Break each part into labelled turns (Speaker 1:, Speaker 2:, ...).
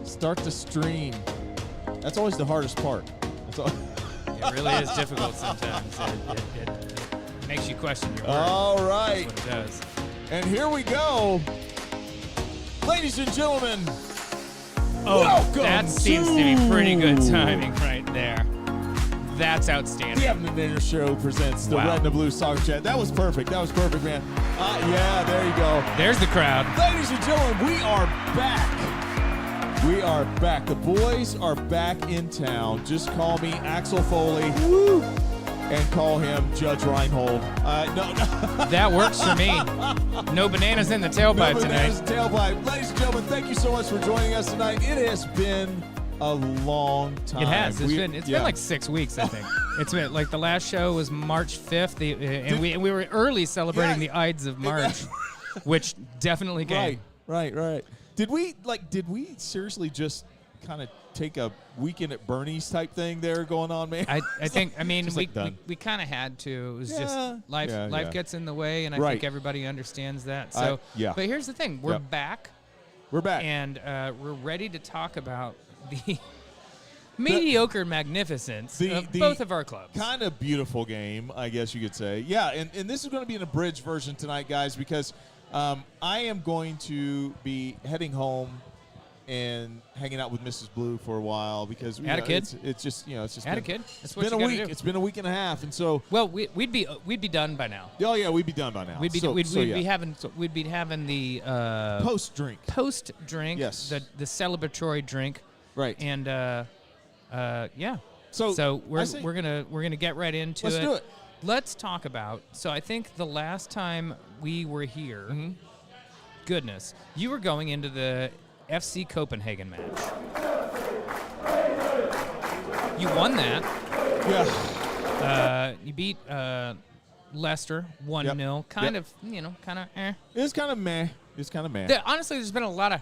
Speaker 1: Start to stream. That's always the hardest part.
Speaker 2: It really is difficult sometimes. It makes you question your work.
Speaker 1: All right.
Speaker 2: That's what it does.
Speaker 1: And here we go. Ladies and gentlemen,
Speaker 2: welcome. That seems to be pretty good timing right there. That's outstanding.
Speaker 1: The Evan and Nader Show presents the Red and the Blue Soccer Chat. That was perfect. That was perfect, man. Yeah, there you go.
Speaker 2: There's the crowd.
Speaker 1: Ladies and gentlemen, we are back. We are back. The boys are back in town. Just call me Axel Foley. Woo! And call him Judge Reinhold. No.
Speaker 2: That works for me. No bananas in the tailpipe
Speaker 1: no
Speaker 2: tonight.
Speaker 1: Bananas in the tailpipe. Ladies and gentlemen, thank you so much for joining us tonight. It has been a long time.
Speaker 2: It has. It's been like 6 weeks, I think. It's been like the last show was March 5th, and we were early celebrating the Ides of March, which definitely came.
Speaker 1: Right. Did we seriously just kind of take a weekend at Bernie's type thing there going on, man?
Speaker 2: I think we kind of had to. It was just life gets in the way, and I think everybody understands that. So But here's the thing: we're back.
Speaker 1: We're back,
Speaker 2: and we're ready to talk about the mediocre magnificence of both of our clubs.
Speaker 1: Kind of beautiful game, I guess you could say. Yeah, and this is going to be an abridged version tonight, guys, because I am going to be heading home and hanging out with Mrs. Blue for a while because it's just
Speaker 2: Had a kid. That's what
Speaker 1: been a
Speaker 2: you
Speaker 1: week.
Speaker 2: gotta do.
Speaker 1: It's been a week and a half, and so
Speaker 2: we'd be done by now.
Speaker 1: Oh yeah, we'd be done by now.
Speaker 2: We'd be having the
Speaker 1: post drink.
Speaker 2: Yes. The celebratory drink.
Speaker 1: Right.
Speaker 2: And yeah.
Speaker 1: So
Speaker 2: we're gonna get right into it.
Speaker 1: Let's do it.
Speaker 2: Let's talk about. So I think the last time we were here, goodness, you were going into the FC Copenhagen match. You won that.
Speaker 1: Yeah.
Speaker 2: You beat Leicester 1-0. Kind of.
Speaker 1: It was kind of meh.
Speaker 2: Honestly, there's been a lot of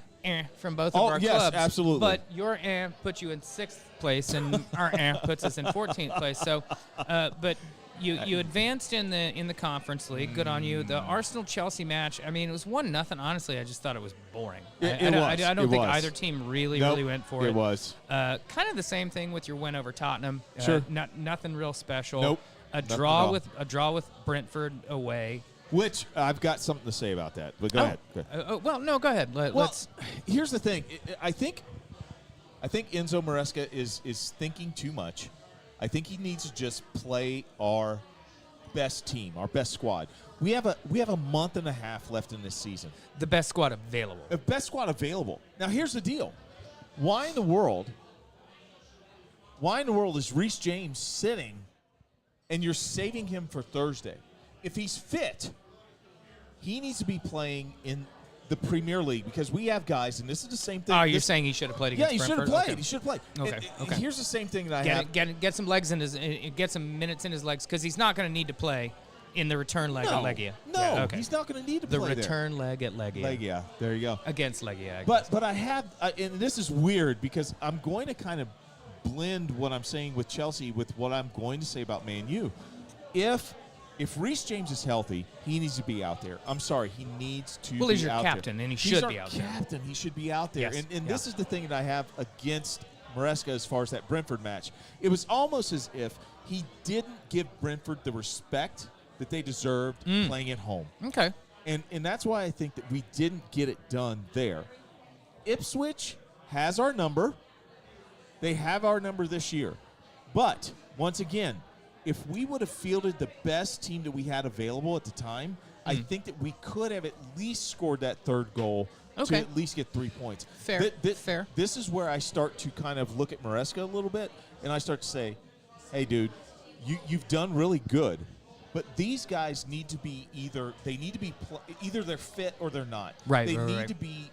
Speaker 2: from both of our clubs.
Speaker 1: Absolutely.
Speaker 2: But your puts you in 6th place, and our puts us in 14th place. So, but you advanced in the Conference League. Good on you. The Arsenal-Chelsea match, I mean, it was 1-0. Honestly, I just thought it was boring. I don't think either team really went for it.
Speaker 1: It was.
Speaker 2: Kind of the same thing with your win over Tottenham.
Speaker 1: Sure.
Speaker 2: Nothing real special.
Speaker 1: Nope.
Speaker 2: A draw with Brentford away.
Speaker 1: Which I've got something to say about that, but go ahead.
Speaker 2: Go ahead. Let's.
Speaker 1: Here's the thing. I think Enzo Maresca is thinking too much. I think he needs to just play our best team, our best squad. We have a month and a half left in this season.
Speaker 2: The best squad available.
Speaker 1: The best squad available. Now here's the deal. Why in the world is Reece James sitting and you're saving him for Thursday? If he's fit, he needs to be playing in the Premier League because we have guys, and this is the same thing.
Speaker 2: Oh, you're saying he should have played against Brentford?
Speaker 1: Yeah, he should have played.
Speaker 2: Okay.
Speaker 1: He should have played.
Speaker 2: Okay.
Speaker 1: And here's the same thing that I have.
Speaker 2: Get some legs in his, get some minutes in his legs because he's not going to need to play in the return leg at Legia.
Speaker 1: No, he's not going to need to play
Speaker 2: the return leg at Legia.
Speaker 1: Legia, there you go.
Speaker 2: Against Legia.
Speaker 1: But I have, and this is weird because I'm going to kind of blend what I'm saying with Chelsea with what I'm going to say about Man U. If Reece James is healthy, he needs to be out there. I'm sorry, he needs to be out there.
Speaker 2: Well, he's your captain, and he should be out there.
Speaker 1: He's our captain. He should be out there.
Speaker 2: Yes.
Speaker 1: And this is the thing that I have against Maresca as far as that Brentford match. It was almost as if he didn't give Brentford the respect that they deserved playing at home.
Speaker 2: Okay.
Speaker 1: And that's why I think that we didn't get it done there. Ipswich has our number. They have our number this year. But, once again, if we would have fielded the best team that we had available at the time, I think that we could have at least scored that third goal to at least get 3 points.
Speaker 2: Fair.
Speaker 1: This is where I start to kind of look at Maresca a little bit, and I start to say, hey, dude, you've done really good, but these guys need to be either they're fit or they're not.
Speaker 2: Right.
Speaker 1: They need to be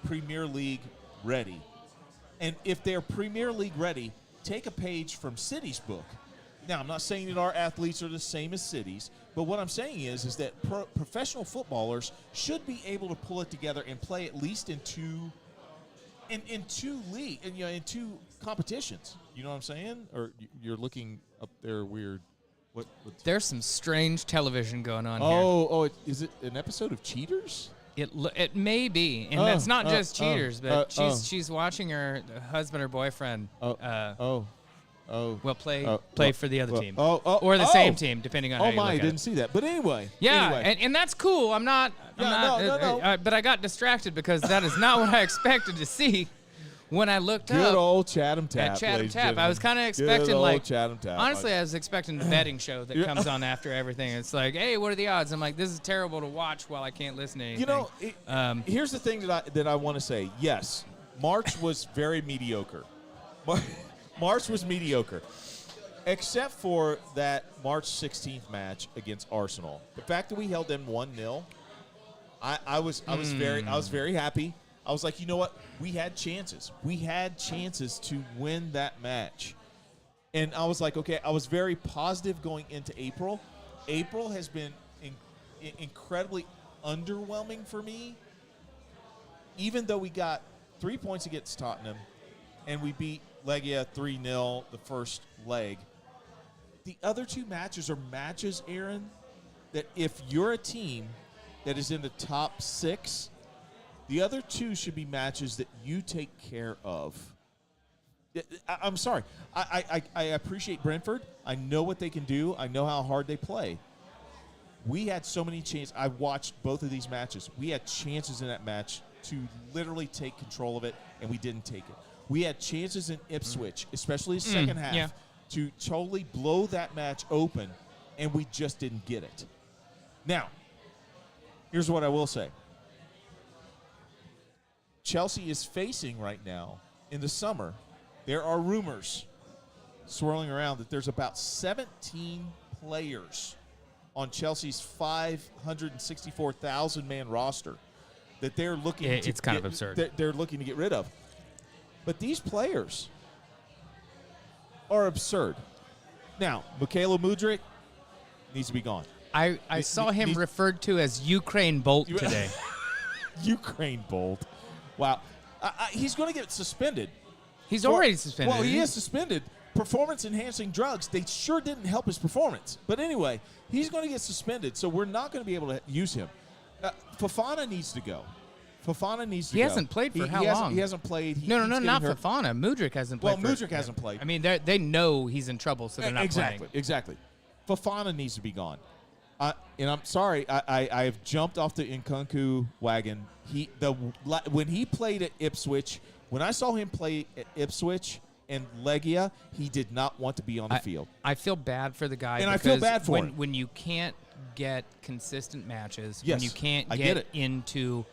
Speaker 1: Premier League ready. And if they're Premier League ready, take a page from City's book. Now, I'm not saying that our athletes are the same as City's, but what I'm saying is that professional footballers should be able to pull it together and play at least in two competitions. You know what I'm saying? Or you're looking up there weird.
Speaker 2: There's some strange television going on here.
Speaker 1: Oh, is it an episode of Cheaters?
Speaker 2: It may be, and it's not just cheaters, but she's watching her husband or boyfriend. Play for the other team, or the same team, depending on how you look at it.
Speaker 1: I didn't see that. But anyway.
Speaker 2: And that's cool. I'm not.
Speaker 1: No.
Speaker 2: But I got distracted because that is not what I expected to see when I looked up.
Speaker 1: Good old Chatham Tap.
Speaker 2: At Chatham Tap. I was kind of expecting honestly, I was expecting the betting show that comes on after everything. It's like, hey, what are the odds? I'm like, this is terrible to watch while I can't listen to anything.
Speaker 1: Here's the thing that I want to say. Yes, March was very mediocre. March was mediocre, except for that March 16th match against Arsenal. The fact that we held them 1-0, I was very happy. I was like, you know what? We had chances. We had chances to win that match. And I was like, okay, I was very positive going into April. April has been incredibly underwhelming for me. Even though we got 3 points against Tottenham and we beat Legia 3-0 the first leg, the other two matches are matches, Aaron, that if you're a team that is in the top 6, the other two should be matches that you take care of. I'm sorry. I appreciate Brentford. I know what they can do. I know how hard they play. We had so many chances. I watched both of these matches. We had chances in that match to literally take control of it, and we didn't take it. We had chances in Ipswich, especially the second half, to totally blow that match open, and we just didn't get it. Now, here's what I will say. Chelsea is facing right now, in the summer, there are rumors swirling around that there's about 17 players on Chelsea's 564,000-man roster that they're looking to
Speaker 2: it's kind of absurd.
Speaker 1: They're looking to get rid of. But these players are absurd. Now, Mykhailo Mudryk needs to be gone.
Speaker 2: I saw him referred to as Ukraine Bolt today.
Speaker 1: Ukraine Bolt. Wow. He's going to get suspended.
Speaker 2: He's already suspended.
Speaker 1: Well, he is suspended. Performance-enhancing drugs, they sure didn't help his performance. But anyway, he's going to get suspended, so we're not going to be able to use him. Fofana needs to go.
Speaker 2: He hasn't played for how long?
Speaker 1: He hasn't played.
Speaker 2: No, not Fofana. Mudryk hasn't played.
Speaker 1: Well, Mudryk hasn't played.
Speaker 2: I mean, they know he's in trouble, so they're not playing.
Speaker 1: Exactly. Fofana needs to be gone. And I'm sorry, I have jumped off the Nkunku wagon. When he played at Ipswich, when I saw him play at Ipswich and Legia, he did not want to be on the field.
Speaker 2: I feel bad for the guy.
Speaker 1: And I feel bad for him.
Speaker 2: When you can't get consistent matches,
Speaker 1: yes,
Speaker 2: when you can't get into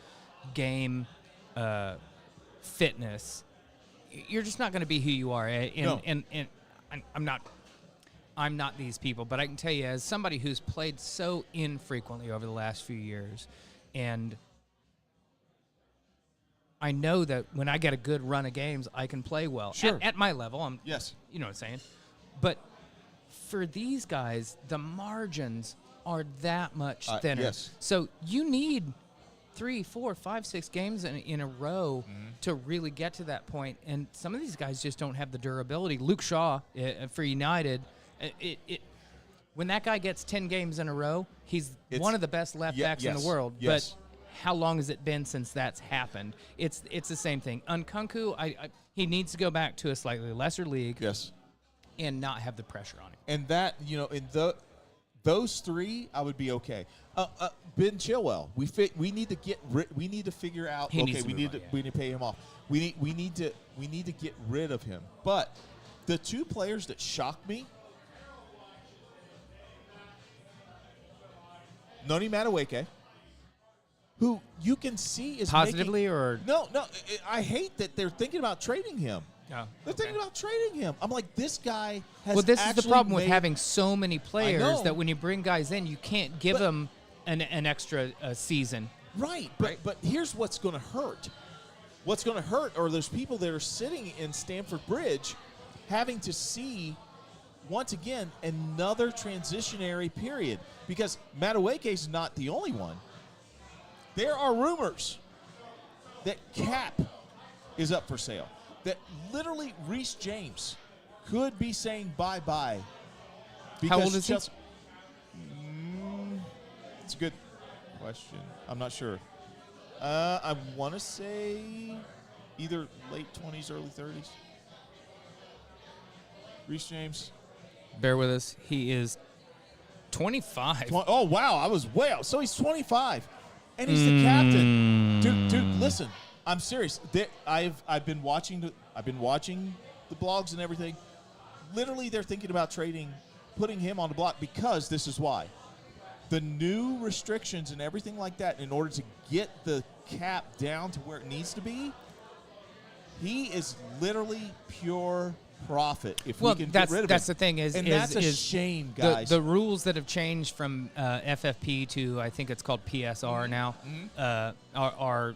Speaker 2: game fitness, you're just not going to be who you are. And I'm not these people, but I can tell you, as somebody who's played so infrequently over the last few years, and I know that when I get a good run of games, I can play well.
Speaker 1: Sure.
Speaker 2: At my level,
Speaker 1: yes.
Speaker 2: You know what I'm saying? But for these guys, the margins are that much thinner.
Speaker 1: Yes.
Speaker 2: So you need 3, 4, 5, 6 games in a row to really get to that point. And some of these guys just don't have the durability. Luke Shaw for United, when that guy gets 10 games in a row, he's one of the best left backs in the world.
Speaker 1: Yes.
Speaker 2: But how long has it been since that's happened? It's the same thing. Nkunku, he needs to go back to a slightly lesser league.
Speaker 1: Yes.
Speaker 2: And not have the pressure on him.
Speaker 1: And that, in those three, I would be okay. Ben Chilwell, we need to figure out.
Speaker 2: We
Speaker 1: need to pay him off. We need to get rid of him. But the two players that shocked me, Noni Madueke, who you can see is
Speaker 2: positively
Speaker 1: no. I hate that they're thinking about trading him.
Speaker 2: Oh,
Speaker 1: they're thinking about trading him. I'm like, this guy has.
Speaker 2: Well, this is the problem with having so many players that when you bring guys in, you can't give them an extra season.
Speaker 1: Right. But here's what's going to hurt. What's going to hurt are those people that are sitting in Stamford Bridge having to see, once again, another transitionary period. Because Madueke is not the only one. There are rumors that Cap is up for sale. That literally Reece James could be saying bye-bye.
Speaker 2: How old is he?
Speaker 1: It's a good question. I'm not sure. I want to say either late 20s, early 30s. Reece James.
Speaker 2: Bear with us. He is 25.
Speaker 1: Oh, wow. I was way out. So he's 25. And he's the captain. Dude, listen. I'm serious. I've been watching the blogs and everything. Literally, they're thinking about putting him on the block because this is why. The new restrictions and everything like that, in order to get the cap down to where it needs to be, he is literally pure profit if we can get rid of him.
Speaker 2: That's the thing is,
Speaker 1: that's a shame, guys.
Speaker 2: The rules that have changed from FFP to I think it's called PSR now are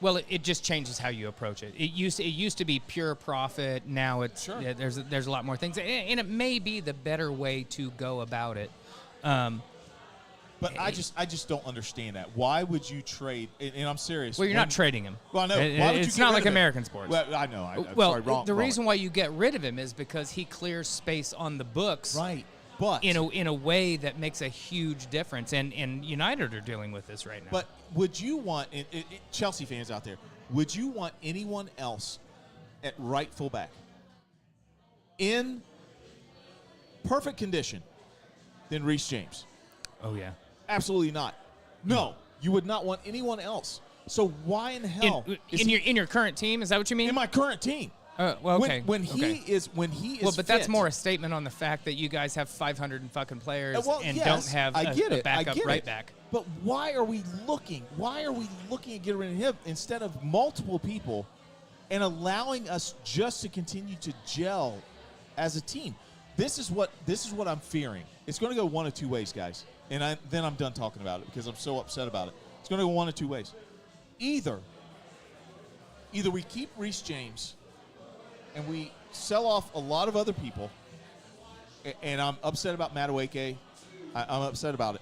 Speaker 2: well, it just changes how you approach it. It used to be pure profit. Now it's there's a lot more things, and it may be the better way to go about it.
Speaker 1: But I just don't understand that. Why would you trade? And I'm serious.
Speaker 2: Well, you're not trading him.
Speaker 1: Well, no. Why would
Speaker 2: it's
Speaker 1: you get
Speaker 2: not
Speaker 1: rid
Speaker 2: like
Speaker 1: of him?
Speaker 2: American sports.
Speaker 1: Well, I know.
Speaker 2: Well, the reason why you get rid of him is because he clears space on the books.
Speaker 1: Right. But
Speaker 2: in a way that makes a huge difference, and United are dealing with this right now.
Speaker 1: But would you want Chelsea fans out there? Would you want anyone else at right fullback in perfect condition than Reece James?
Speaker 2: Oh yeah,
Speaker 1: absolutely not. No, you would not want anyone else. So why in hell
Speaker 2: in your current team? Is that what you mean?
Speaker 1: In my current team.
Speaker 2: Well, okay.
Speaker 1: When he is
Speaker 2: well, but
Speaker 1: fit,
Speaker 2: that's more a statement on the fact that you guys have 500 and fucking players and don't have a backup right back.
Speaker 1: But why are we looking? Why are we looking at getting rid of him instead of multiple people and allowing us just to continue to gel as a team? This is what I'm fearing. It's going to go one of two ways, guys. And then I'm done talking about it because I'm so upset about it. It's going to go one of two ways. Either we keep Reece James and we sell off a lot of other people, and I'm upset about Madueke. I'm upset about it.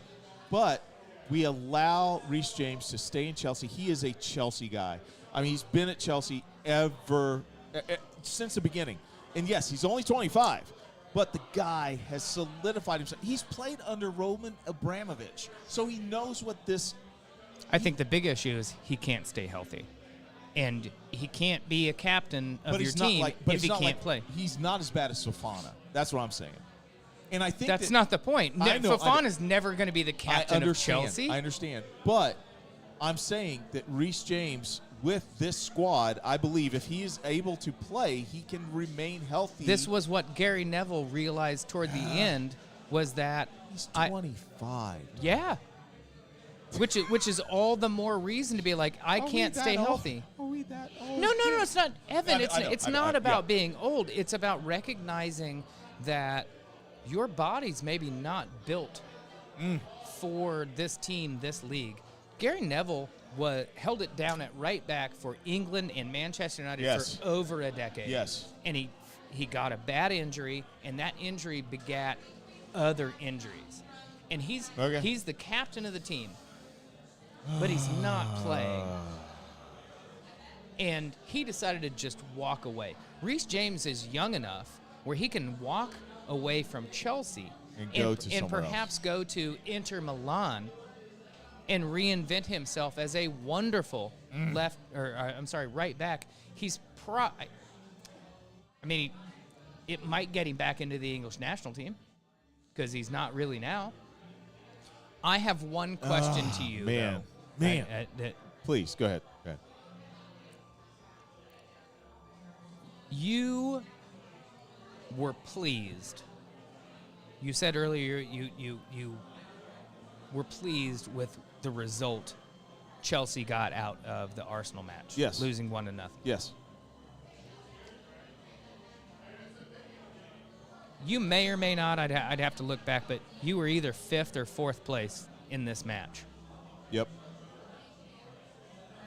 Speaker 1: But we allow Reece James to stay in Chelsea. He is a Chelsea guy. I mean, he's been at Chelsea since the beginning. And, yes, he's only 25, but the guy has solidified himself. He's played under Roman Abramovich, so he knows what this –
Speaker 2: I think the big issue is he can't stay healthy. And he can't be a captain of your team if he can't play.
Speaker 1: He's not as bad as Fofana. That's what I'm saying. And I think
Speaker 2: that's not the point. Fofana's never going to be the captain of Chelsea.
Speaker 1: I understand. But I'm saying that Reece James, with this squad, I believe if he is able to play, he can remain healthy.
Speaker 2: This was what Gary Neville realized toward the end was that
Speaker 1: he's 25.
Speaker 2: Yeah. Which is all the more reason to be like, I can't stay healthy.
Speaker 1: I'll read that.
Speaker 2: No, it's not, Evan. It's not about being old. It's about recognizing that your body's maybe not built for this team, this league. Gary Neville held it down at right back for England and Manchester United for over a decade.
Speaker 1: Yes.
Speaker 2: And he got a bad injury, and that injury begat other injuries. And he's the captain of the team. But he's not playing. And he decided to just walk away. Reece James is young enough where he can walk away from Chelsea and perhaps go to Inter Milan and reinvent himself as a wonderful right back. It might get him back into the English national team because he's not really now. I have one question to you, though.
Speaker 1: Please, go ahead.
Speaker 2: You were pleased. You said earlier you were pleased with the result Chelsea got out of the Arsenal match.
Speaker 1: Yes.
Speaker 2: Losing 1-0.
Speaker 1: Yes.
Speaker 2: You may or may not, I'd have to look back, but you were either 5th or 4th place in this match.
Speaker 1: Yep.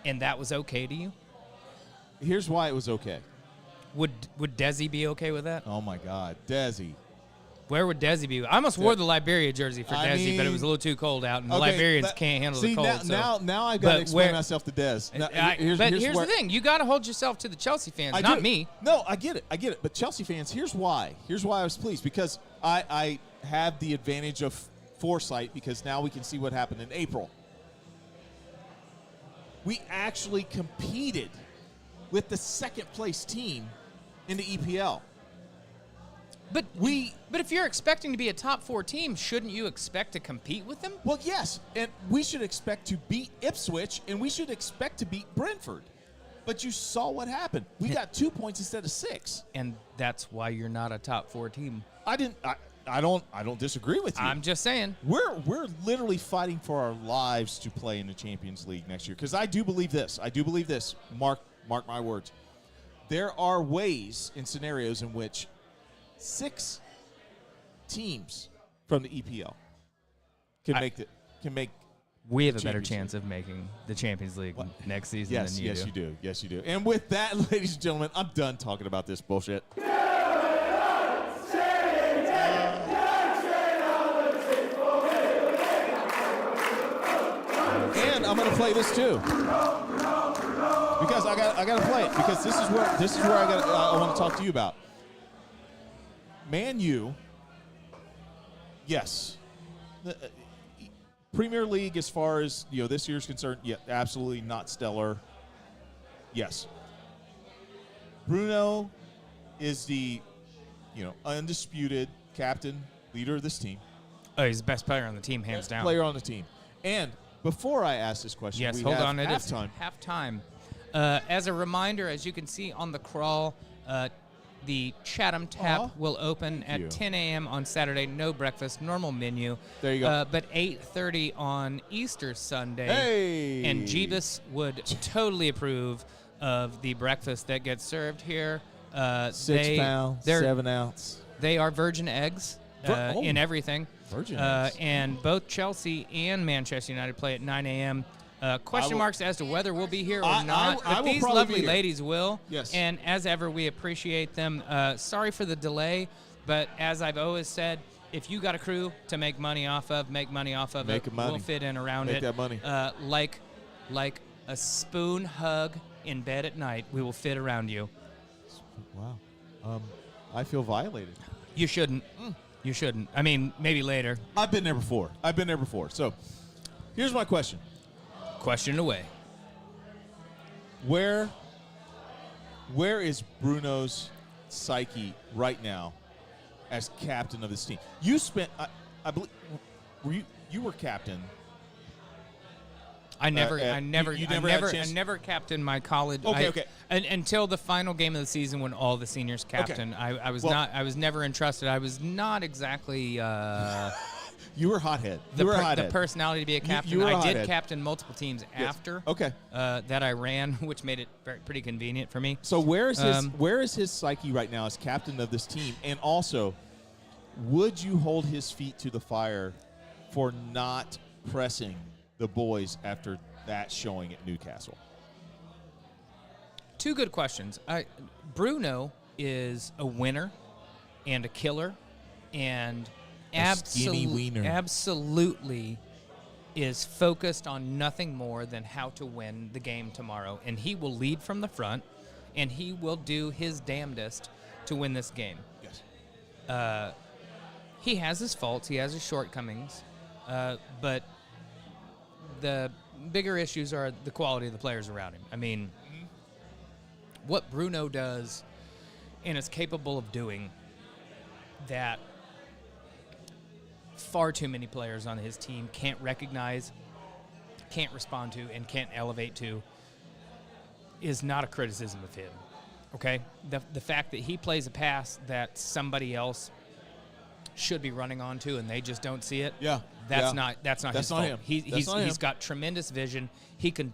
Speaker 2: And that was okay to you?
Speaker 1: Here's why it was okay.
Speaker 2: Would Desi be okay with that?
Speaker 1: Oh, my God. Desi.
Speaker 2: Where would Desi be? I almost wore the Liberia jersey for Desi, but it was a little too cold out, and the Liberians can't handle the cold.
Speaker 1: Now I've got to explain myself to Des.
Speaker 2: Here's the thing. You got to hold yourself to the Chelsea fans, not me.
Speaker 1: No, I get it. But Chelsea fans, here's why. Here's why I was pleased. Because I have the advantage of foresight because now we can see what happened in April. We actually competed with the second-place team in the EPL.
Speaker 2: But if you're expecting to be a top 4 team, shouldn't you expect to compete with them?
Speaker 1: Well, yes, and we should expect to beat Ipswich, and we should expect to beat Brentford. But you saw what happened. We got 2 points instead of 6.
Speaker 2: And that's why you're not a top 4 team.
Speaker 1: I don't disagree with you.
Speaker 2: I'm just saying.
Speaker 1: We're literally fighting for our lives to play in the Champions League next year. Because I do believe this. Mark my words. There are ways and scenarios in which 6 teams from the EPL can make.
Speaker 2: We have a better chance of making the Champions League next season than you do.
Speaker 1: Yes, you do. And with that, ladies and gentlemen, I'm done talking about this bullshit. And I'm going to play this too, because I got to play it, because this is where I want to talk to you about. Man U, yes. Premier League, as far as this year's concerned, yeah, absolutely not stellar. Yes. Bruno is the undisputed captain, leader of this team.
Speaker 2: Oh, he's the best player on the team, hands down.
Speaker 1: Player on the team. And before I ask this question,
Speaker 2: yes,
Speaker 1: we
Speaker 2: hold
Speaker 1: have
Speaker 2: on, it is
Speaker 1: halftime.
Speaker 2: Halftime. As a reminder, as you can see on the crawl, the Chatham Tap will open at 10 a.m. on Saturday. No breakfast, normal menu.
Speaker 1: There you go.
Speaker 2: But 8:30 on Easter Sunday.
Speaker 1: Hey!
Speaker 2: And Jeebus would totally approve of the breakfast that gets served here.
Speaker 1: 6 pound, 7 ounce.
Speaker 2: They are virgin eggs in everything.
Speaker 1: Virgin eggs.
Speaker 2: And both Chelsea and Manchester United play at 9 a.m. Question marks as to whether we'll be here or not. But these lovely ladies will.
Speaker 1: Yes.
Speaker 2: And as ever, we appreciate them. Sorry for the delay, but as I've always said, if you got a crew to make money off of it. We'll fit in around it.
Speaker 1: Make that money.
Speaker 2: Like a spoon hug in bed at night, we will fit around you.
Speaker 1: Wow. I feel violated.
Speaker 2: You shouldn't. You shouldn't. I mean, maybe later.
Speaker 1: I've been there before. So, here's my question.
Speaker 2: Question away.
Speaker 1: Where is Bruno's psyche right now as captain of this team? You spent, I believe, you were captain.
Speaker 2: I never captained my college.
Speaker 1: Okay.
Speaker 2: Until the final game of the season when all the seniors captained.
Speaker 1: Okay.
Speaker 2: I was never entrusted. I was not exactly.
Speaker 1: You were hothead.
Speaker 2: The personality to be a captain. I did captain multiple teams after.
Speaker 1: Okay.
Speaker 2: That I ran, which made it pretty convenient for me.
Speaker 1: So where is his psyche right now as captain of this team? And also, would you hold his feet to the fire for not pressing the boys after that showing at Newcastle?
Speaker 2: Two good questions. Bruno is a winner and a killer, and absolutely is focused on nothing more than how to win the game tomorrow. And he will lead from the front, and he will do his damnedest to win this game.
Speaker 1: Yes.
Speaker 2: He has his faults. He has his shortcomings. But the bigger issues are the quality of the players around him. I mean, what Bruno does and is capable of doing that far too many players on his team can't recognize, can't respond to, and can't elevate to is not a criticism of him. Okay? The fact that he plays a pass that somebody else should be running onto and they just don't see it.
Speaker 1: Yeah.
Speaker 2: That's not his fault.
Speaker 1: Him.
Speaker 2: He's got tremendous vision. He can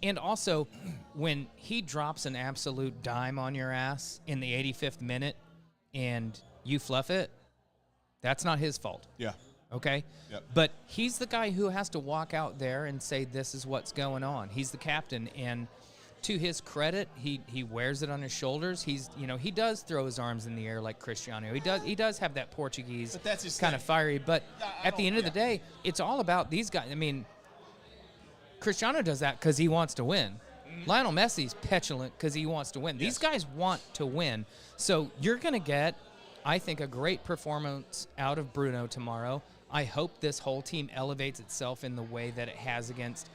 Speaker 2: and also when he drops an absolute dime on your ass in the 85th minute and you fluff it, that's not his fault.
Speaker 1: Yeah.
Speaker 2: Okay?
Speaker 1: Yep.
Speaker 2: But he's the guy who has to walk out there and say, this is what's going on. He's the captain, and to his credit, he wears it on his shoulders. He does throw his arms in the air like Cristiano. He does have that Portuguese kind of fiery, but at the end of the day, it's all about these guys. I mean, Cristiano does that because he wants to win. Lionel Messi's petulant because he wants to win.
Speaker 1: Yes.
Speaker 2: These guys want to win. So you're going to get, I think, a great performance out of Bruno tomorrow. I hope this whole team elevates itself in the way that it has against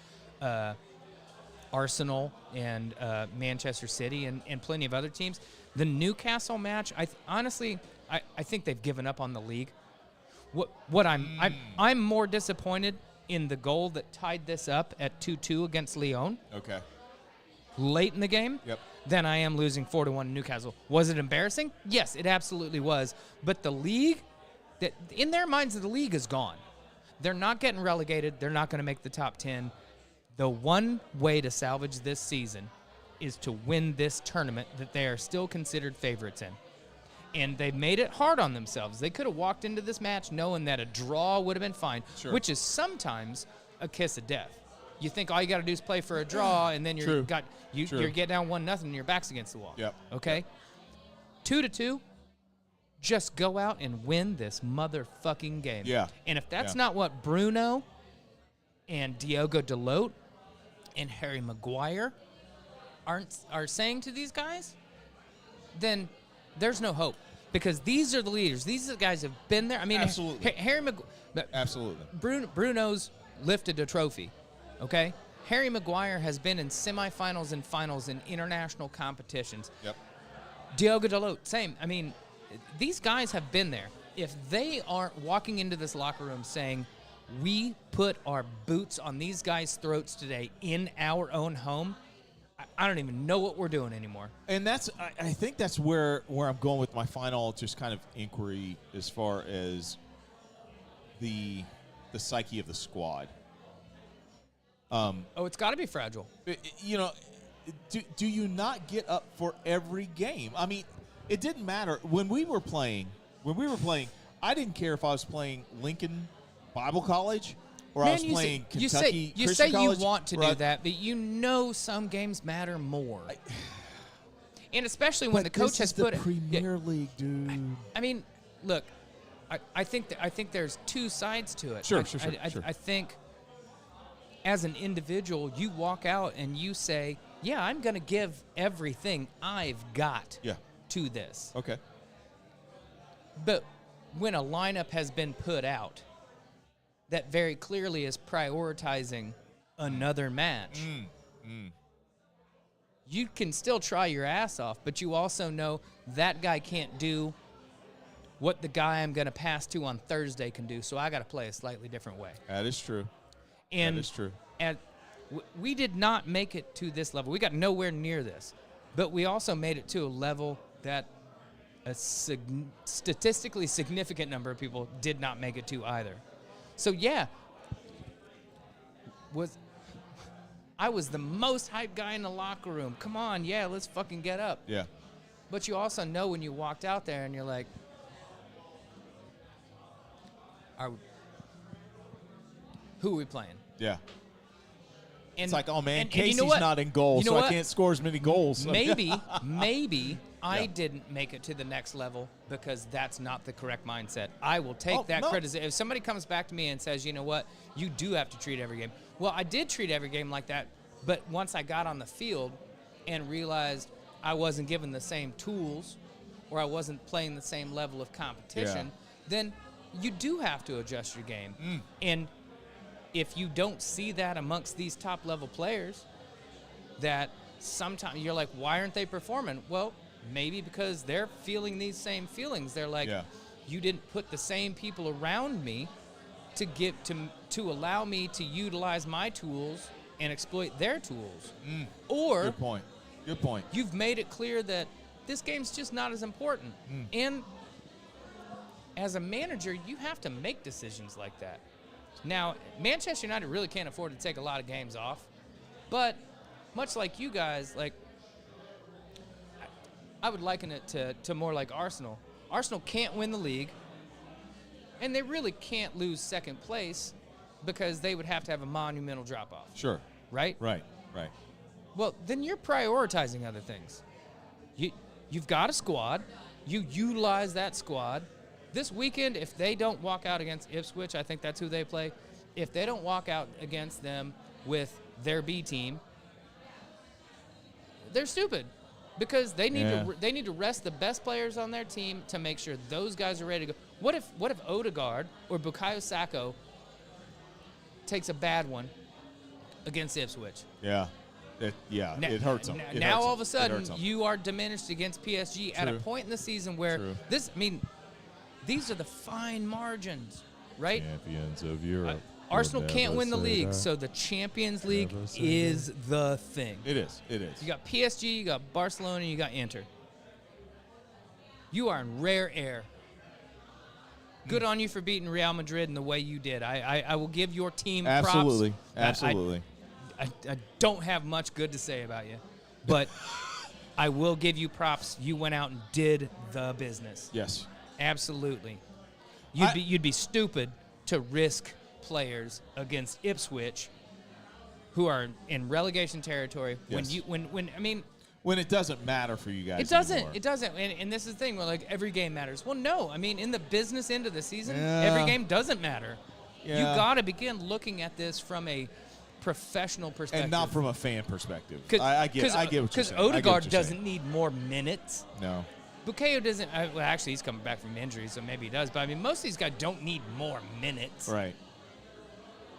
Speaker 2: Arsenal and Manchester City and plenty of other teams. The Newcastle match, honestly, I think they've given up on the league. What I'm more disappointed in the goal that tied this up at 2-2 against Lyon.
Speaker 1: Okay.
Speaker 2: Late in the game.
Speaker 1: Yep.
Speaker 2: Than I am losing 4-1 to Newcastle. Was it embarrassing? Yes, it absolutely was. But the league, that in their minds, the league is gone. They're not getting relegated. They're not going to make the top 10. The one way to salvage this season is to win this tournament that they are still considered favorites in. And they made it hard on themselves. They could have walked into this match knowing that a draw would have been fine, which is sometimes a kiss of death. You think all you got to do is play for a draw, and then you're getting down 1-0, and your back's against the wall.
Speaker 1: Yep.
Speaker 2: Okay? 2-2. Just go out and win this motherfucking game.
Speaker 1: Yeah.
Speaker 2: And if that's not what Bruno and Diogo Dalot and Harry Maguire are saying to these guys, then there's no hope. Because these are the leaders. These are the guys who have been there. I mean,
Speaker 1: absolutely.
Speaker 2: Harry Maguire.
Speaker 1: Absolutely.
Speaker 2: Bruno's lifted a trophy. Okay? Harry Maguire has been in semifinals and finals in international competitions.
Speaker 1: Yep.
Speaker 2: Diogo Dalot, same. I mean, these guys have been there. If they aren't walking into this locker room saying, we put our boots on these guys' throats today in our own home, I don't even know what we're doing anymore.
Speaker 1: And I think that's where I'm going with my final just kind of inquiry as far as the psyche of the squad.
Speaker 2: It's got to be fragile.
Speaker 1: You know, do you not get up for every game? I mean, it didn't matter when we were playing. I didn't care if I was playing Lincoln Bible College or I was playing Kentucky
Speaker 2: you
Speaker 1: Christian
Speaker 2: say
Speaker 1: College.
Speaker 2: You want to do that, but you know some games matter more. And especially when the coach has put
Speaker 1: it. Premier League, dude.
Speaker 2: I mean, look, I think there's two sides to it.
Speaker 1: Sure.
Speaker 2: I think as an individual, you walk out and you say, yeah, I'm going to give everything I've got to this.
Speaker 1: Okay.
Speaker 2: But when a lineup has been put out that very clearly is prioritizing another match, you can still try your ass off, but you also know that guy can't do what the guy I'm going to pass to on Thursday can do, so I got to play a slightly different way.
Speaker 1: That is true.
Speaker 2: And
Speaker 1: that is true.
Speaker 2: And we did not make it to this level. We got nowhere near this. But we also made it to a level that a statistically significant number of people did not make it to either. So, yeah, I was the most hyped guy in the locker room. Come on, yeah, let's fucking get up.
Speaker 1: Yeah.
Speaker 2: But you also know when you walked out there and you're like, who are we playing?
Speaker 1: Yeah.
Speaker 2: And,
Speaker 1: it's like, oh, man,
Speaker 2: and
Speaker 1: Casey's
Speaker 2: you know
Speaker 1: not in goal, so I can't score as many goals.
Speaker 2: Maybe I didn't make it to the next level because that's not the correct mindset. I will take that criticism. If somebody comes back to me and says, you know what, you do have to treat every game. Well, I did treat every game like that, but once I got on the field and realized I wasn't given the same tools or I wasn't playing the same level of competition, then you do have to adjust your game. And if you don't see that amongst these top-level players, that sometimes you're like, why aren't they performing? Well, maybe because they're feeling these same feelings. They're like, you didn't put the same people around me to allow me to utilize my tools and exploit their tools. Or
Speaker 1: Good point.
Speaker 2: You've made it clear that this game's just not as important. And as a manager, you have to make decisions like that. Now, Manchester United really can't afford to take a lot of games off, but much like you guys, like I would liken it to more like Arsenal. Arsenal can't win the league, and they really can't lose second place because they would have to have a monumental drop-off.
Speaker 1: Sure.
Speaker 2: Right?
Speaker 1: Right.
Speaker 2: Well, then you're prioritizing other things. You've got a squad. You utilize that squad. This weekend, if they don't walk out against Ipswich, I think that's who they play. If they don't walk out against them with their B team, they're stupid because they need to rest the best players on their team to make sure those guys are ready to go. What if Odegaard or Bukayo Saka takes a bad one against Ipswich?
Speaker 1: Yeah. it hurts them.
Speaker 2: Now all of a sudden you are diminished against PSG at a point in the season where these are the fine margins, right?
Speaker 1: Champions of Europe.
Speaker 2: Arsenal can't win the league, so the Champions League is the thing.
Speaker 1: It is.
Speaker 2: You got PSG, you got Barcelona, you got Inter. You are in rare air. Good on you for beating Real Madrid in the way you did. I will give your team props.
Speaker 1: Absolutely.
Speaker 2: I don't have much good to say about you, but I will give you props. You went out and did the business.
Speaker 1: Yes.
Speaker 2: Absolutely. You'd be stupid to risk players against Ipswich, who are in relegation territory.
Speaker 1: Yes.
Speaker 2: When
Speaker 1: it doesn't matter for you guys.
Speaker 2: It doesn't.
Speaker 1: Anymore.
Speaker 2: It doesn't. And this is the thing where like every game matters. Well, no. I mean, in the business end of the season, every game doesn't matter.
Speaker 1: Yeah.
Speaker 2: You got to begin looking at this from a professional perspective,
Speaker 1: and not from a fan perspective. I get what you're saying.
Speaker 2: Because Odegaard doesn't need more minutes.
Speaker 1: No.
Speaker 2: Bukayo doesn't. Well, actually, he's coming back from injury, so maybe he does. But I mean, most of these guys don't need more minutes.
Speaker 1: Right.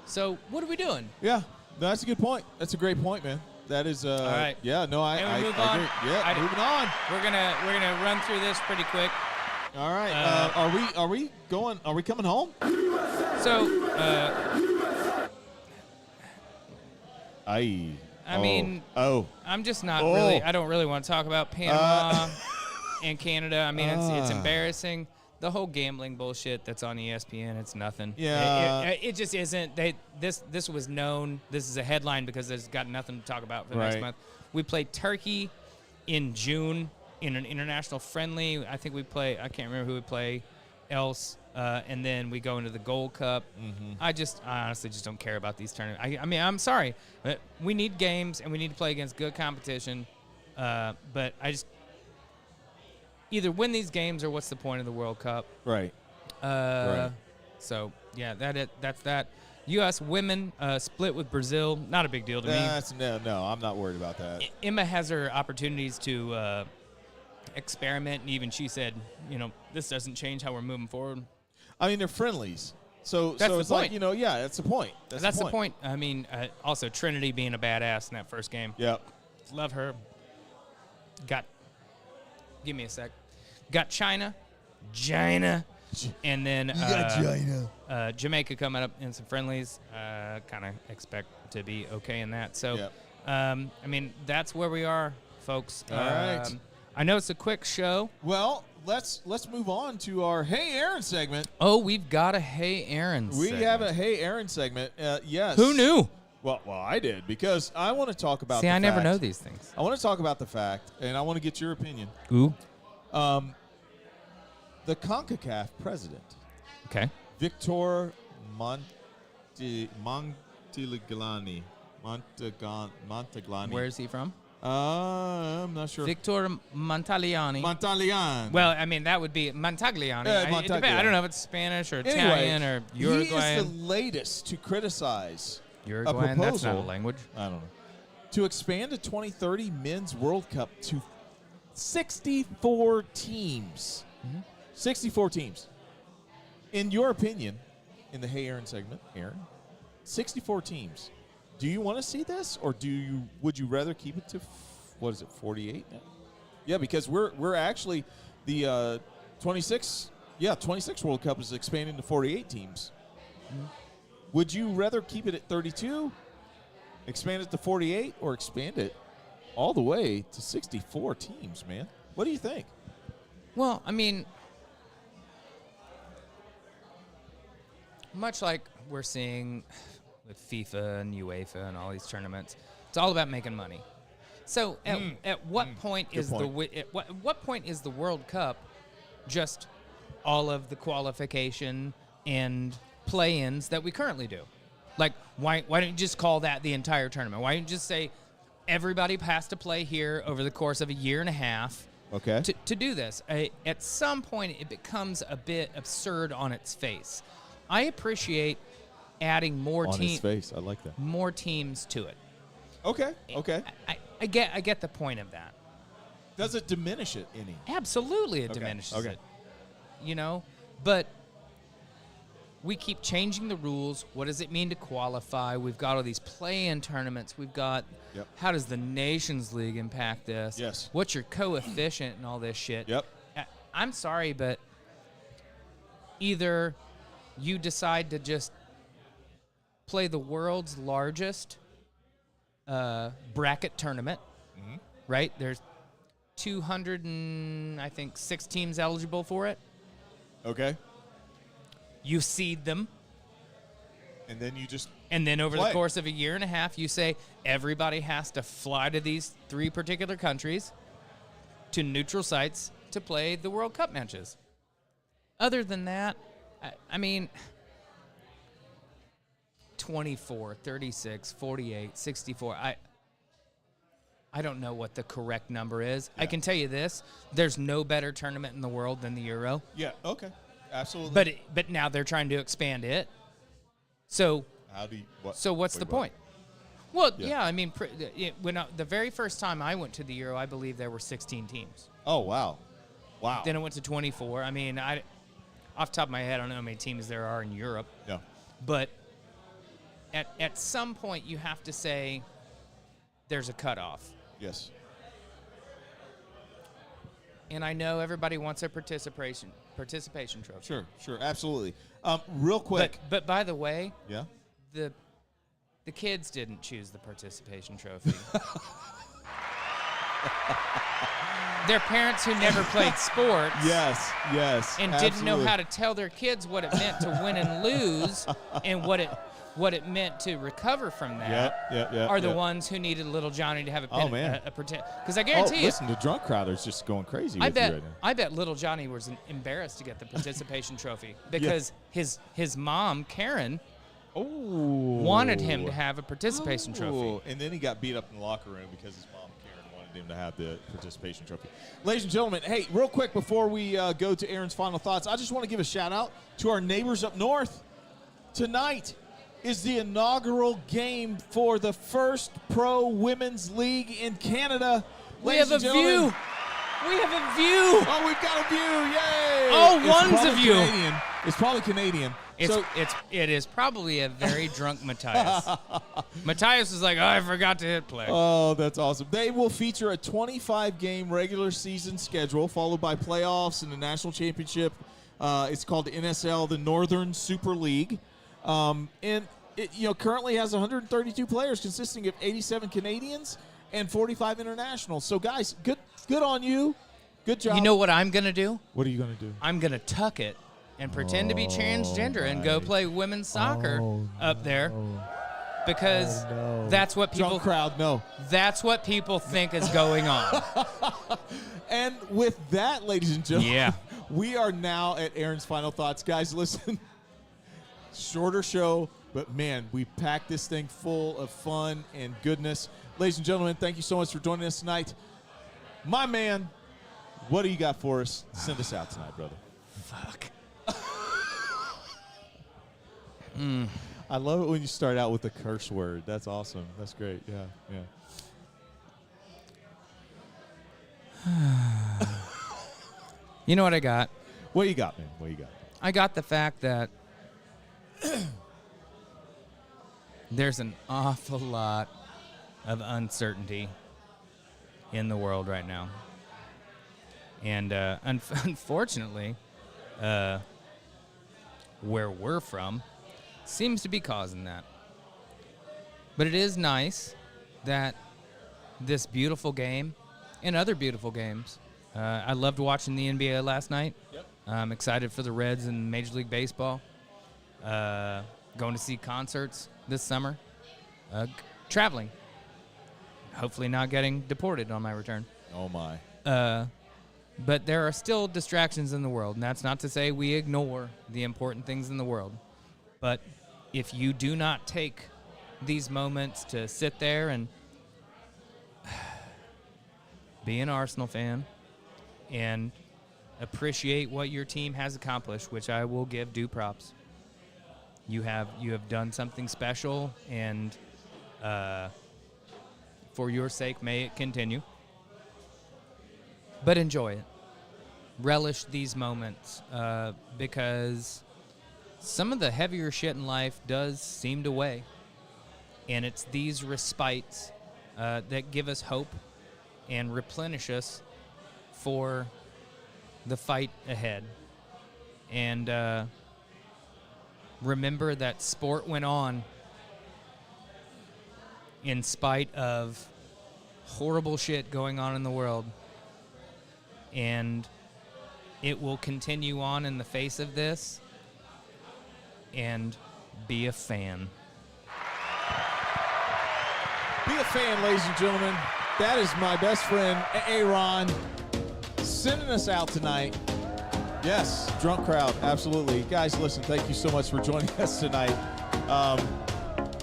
Speaker 2: So what are we doing?
Speaker 1: Yeah, that's a good point. That's a great point, man. That is.
Speaker 2: All right.
Speaker 1: Yeah. No, I agree. Yeah. Moving on.
Speaker 2: We're gonna run through this pretty quick.
Speaker 1: All right. Are we going? Are we coming home?
Speaker 2: So. I'm just not really. I don't really want to talk about Panama and Canada. I mean, it's embarrassing. The whole gambling bullshit that's on ESPN, it's nothing.
Speaker 1: Yeah.
Speaker 2: It just isn't. This was known. This is a headline because there's got nothing to talk about for the next month. We played Turkey in June in an international friendly. I think we play. I can't remember who we play else. And then we go into the Gold Cup. Mm-hmm. I honestly just don't care about these tournaments. I mean, I'm sorry. But we need games, and we need to play against good competition. But I just either win these games or what's the point of the World Cup?
Speaker 1: Right.
Speaker 2: So, yeah, that's that. U.S. women split with Brazil. Not a big deal to me.
Speaker 1: No, I'm not worried about that.
Speaker 2: Emma has her opportunities to experiment, and even she said, this doesn't change how we're moving forward.
Speaker 1: I mean, they're friendlies. So
Speaker 2: that's
Speaker 1: it's
Speaker 2: the point.
Speaker 1: Like, that's the point.
Speaker 2: That's the point. I mean, also Trinity being a badass in that first game.
Speaker 1: Yep.
Speaker 2: Love her. Give me a sec. Got China, and then Jamaica coming up in some friendlies. Kind of expect to be okay in that. So, I mean, that's where we are, folks.
Speaker 1: All right.
Speaker 2: I know it's a quick show.
Speaker 1: Well, let's move on to our Hey Aaron segment.
Speaker 2: Oh, we've got a Hey Aaron segment.
Speaker 1: We have a Hey Aaron segment. Yes.
Speaker 2: Who knew?
Speaker 1: Well, I did, because I want to talk about
Speaker 2: I never know these things.
Speaker 1: I want to talk about the fact, and I want to get your opinion.
Speaker 2: Ooh.
Speaker 1: The CONCACAF president,
Speaker 2: okay,
Speaker 1: Victor Montaglani.
Speaker 2: Where is he from?
Speaker 1: I'm not sure.
Speaker 2: Victor Montagliani.
Speaker 1: Well,
Speaker 2: I mean, that would be Montagliani.
Speaker 1: Montagliani.
Speaker 2: I don't know if it's Spanish or Italian or Uruguayan.
Speaker 1: He is the latest to criticize
Speaker 2: Uruguayan.
Speaker 1: a proposal.
Speaker 2: That's not a language.
Speaker 1: I don't know. To expand the 2030 Men's World Cup to 64 teams. Mm-hmm. 64 teams. In your opinion, in the Hey Aaron segment, Aaron, 64 teams. Do you want to see this, or would you rather keep it to 48 now? Yeah, because we're actually the 26 World Cup is expanding to 48 teams. Mm-hmm. Would you rather keep it at 32, expand it to 48, or expand it all the way to 64 teams, man? What do you think?
Speaker 2: Well, I mean, much like we're seeing with FIFA and UEFA and all these tournaments, it's all about making money. So at what point is what point is the World Cup just all of the qualification and play-ins that we currently do? Like, why don't you just call that the entire tournament? Why don't you just say everybody has to play here over the course of a year and a half?
Speaker 1: Okay.
Speaker 2: To do this, at some point it becomes a bit absurd on its face. I appreciate adding more teams. On its
Speaker 1: face, I like that.
Speaker 2: More teams to it.
Speaker 1: Okay.
Speaker 2: I get the point of that.
Speaker 1: Does it diminish it any?
Speaker 2: Absolutely, it diminishes it. But we keep changing the rules. What does it mean to qualify? We've got all these play-in tournaments. We've got how does the Nations League impact this?
Speaker 1: Yes.
Speaker 2: What's your coefficient and all this shit?
Speaker 1: Yep.
Speaker 2: I'm sorry, but either you decide to just play the world's largest bracket tournament, right? There's 206 teams eligible for it.
Speaker 1: Okay.
Speaker 2: You seed them.
Speaker 1: And then you just
Speaker 2: And then over
Speaker 1: play.
Speaker 2: the course of a year and a half, you say everybody has to fly to these 3 particular countries to neutral sites to play the World Cup matches. Other than that, I mean, 24, 36, 48, 64. I don't know what the correct number is.
Speaker 1: Yeah.
Speaker 2: I can tell you this. There's no better tournament in the world than the Euro.
Speaker 1: Yeah, okay. Absolutely.
Speaker 2: But now they're trying to expand it. So
Speaker 1: How do you,
Speaker 2: what's the point? Well, I mean, the very first time I went to the Euro, I believe there were 16 teams.
Speaker 1: Oh, wow. Wow.
Speaker 2: Then it went to 24. I mean, off the top of my head, I don't know how many teams there are in Europe.
Speaker 1: Yeah.
Speaker 2: But at some point, you have to say there's a cutoff.
Speaker 1: Yes.
Speaker 2: And I know everybody wants a participation trophy.
Speaker 1: Sure, absolutely. Real quick.
Speaker 2: But by the way,
Speaker 1: Yeah.
Speaker 2: the kids didn't choose the participation trophy. Their parents who never played sports.
Speaker 1: Yes.
Speaker 2: And didn't know how to tell their kids what it meant to win and lose and what it meant to recover from that. Are the ones who needed little Johnny to have a pin.
Speaker 1: Oh, man.
Speaker 2: Because I guarantee you.
Speaker 1: Listen, the drunk crowder's just going crazy
Speaker 2: I
Speaker 1: with
Speaker 2: bet
Speaker 1: you right now.
Speaker 2: I bet little Johnny was embarrassed to get the participation trophy because his mom, Karen, wanted him to have a participation trophy.
Speaker 1: And then he got beat up in the locker room because his mom, Karen, wanted him to have the participation trophy. Ladies and gentlemen, hey, real quick before we go to Aaron's final thoughts, I just want to give a shout-out to our neighbors up north. Tonight is the inaugural game for the first pro women's league in Canada.
Speaker 2: We have a view. We have a view.
Speaker 1: Oh, we've got a view. Yay.
Speaker 2: Oh, one's a view.
Speaker 1: Canadian. It's probably Canadian.
Speaker 2: It is probably a very drunk Matthias. Matthias is like, I forgot to hit play.
Speaker 1: Oh, that's awesome. They will feature a 25-game regular season schedule followed by playoffs and the national championship. It's called the NSL, the Northern Super League. And it currently has 132 players consisting of 87 Canadians and 45 internationals. So, guys, good on you. Good job.
Speaker 2: You know what I'm going to do?
Speaker 1: What are you going to do?
Speaker 2: I'm going to tuck it and pretend to be transgender and go play women's soccer up there because that's what people
Speaker 1: Drunk crowd, no.
Speaker 2: That's what people think is going on.
Speaker 1: And with that, ladies and gentlemen, we are now at Aaron's final thoughts. Guys, listen. Shorter show, but man, we packed this thing full of fun and goodness. Ladies and gentlemen, thank you so much for joining us tonight. My man, what do you got for us? Send us out tonight, brother.
Speaker 2: Fuck.
Speaker 1: I love it when you start out with a curse word. That's awesome. That's great. Yeah.
Speaker 2: You know what I got?
Speaker 1: What you got, man? What you got?
Speaker 2: I got the fact that there's an awful lot of uncertainty in the world right now. And unfortunately, where we're from seems to be causing that. But it is nice that this beautiful game and other beautiful games. I loved watching the NBA last night.
Speaker 1: Yep.
Speaker 2: I'm excited for the Reds in Major League Baseball. Going to see concerts this summer. Traveling. Hopefully not getting deported on my return.
Speaker 1: Oh, my.
Speaker 2: But there are still distractions in the world, and that's not to say we ignore the important things in the world. But if you do not take these moments to sit there and be an Arsenal fan and appreciate what your team has accomplished, which I will give due props. You have done something special, and for your sake, may it continue. But enjoy it. Relish these moments because some of the heavier shit in life does seem to weigh. And it's these respites that give us hope and replenish us for the fight ahead. And remember that sport went on in spite of horrible shit going on in the world. And it will continue on in the face of this. And be a fan.
Speaker 1: Be a fan, ladies and gentlemen. That is my best friend, Aaron, sending us out tonight. Yes, drunk crowd, absolutely. Guys, listen, thank you so much for joining us tonight.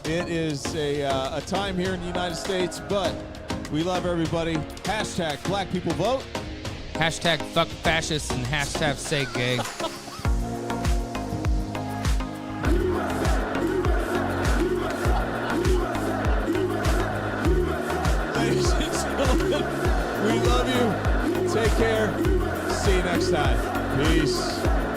Speaker 1: It is a time here in the United States, but we love everybody. Hashtag Black People Vote.
Speaker 2: Hashtag fuck fascists and hashtag say gay.
Speaker 1: Ladies and gentlemen, we love you. Take care. See you next time. Peace.